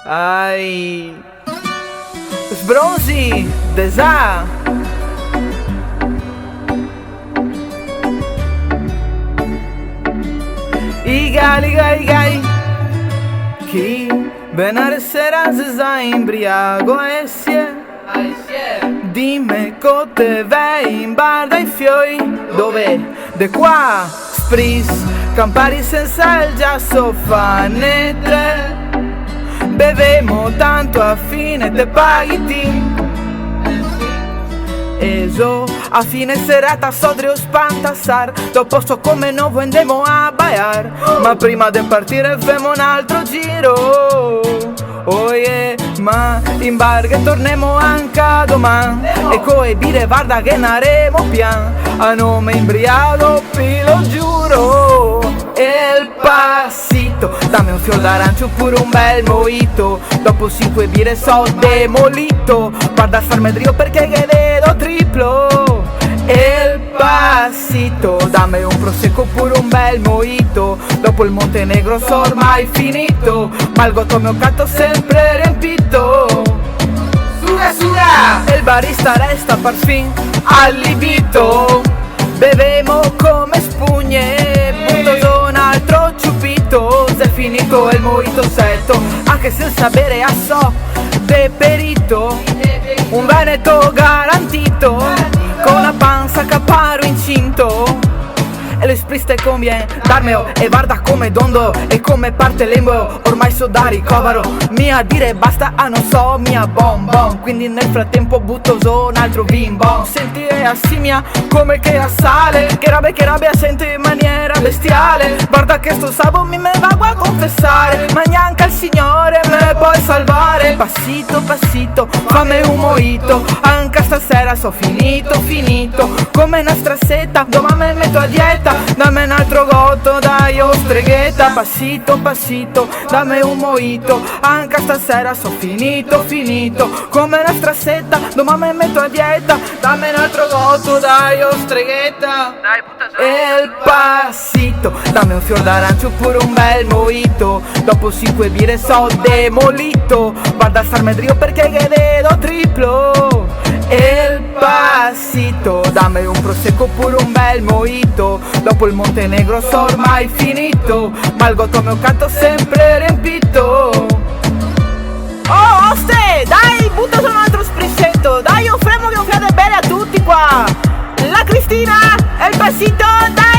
Ai, sbronzi, desà. Igai, chi benare sera se sai imbriago e si è. Dimmi cote vei in bar dai fioi, dove? De qua, spris, campari senza il giasso fanne tre. Bevemo tanto a fine te paghi ti. Eso, a fine serata sodrio spantassar. Dopo sto come no andemo a baiar, ma prima de partire femo un altro giro. Oh yeah, ma in bar che tornemo anche domani. E coi bire guarda che naremo pian. A nome imbriaco lo giuro. E il passito, dammi un fior d'arancio pure un bel mojito. Dopo 5 bire so demolito. Guarda star medrio perché che vedo triplo. E il passito, dammi un prosecco pure un bel mojito. Dopo il Montenegro so ormai finito, ma il gotto mio catto sempre riempito. Suga! E il barista resta par fin allibito. Bevemo come spugne, butto un altro ciupito. Se è finito il mojito setto, anche senza bere asso deperito. Un veneto garantito, con la panza caparo incinto. E le spriste conviene darmelo e guarda come dondo e come parte l'embo. Ormai so da ricovero, mia dire basta a non so mia bon. Quindi nel frattempo butto un altro vin bon. Sentire assimia come che assale, che rabbia sento in maniera bestiale. Guarda che sto sabo mi me vago a confessare, ma neanche il Signore me puoi salvare. Passito, fammi un mojito, anche stasera so finito. Come una strassetta, domani me metto a dieta. Dammi un altro gotto, dai oh streghetta. Passito, dammi un mojito, anche stasera so finito. Come una strassetta, domani me metto a dieta. Dammi un altro gotto, dai oh streghetta. E il passito, dammi un fior d'arancio pure un bel mojito. Dopo 5 bire so demolito. Guarda star medrio perché che vedo triplo. E il passito, dammi un prosecco pure un bel mojito. Dopo il Montenegro so ormai finito, ma il gotto mio canto sempre riempito. Oh oste, dai butta su un altro sprissetto. Dai io fremo che non fiate bene a tutti qua. La Cristina e il passito, dai.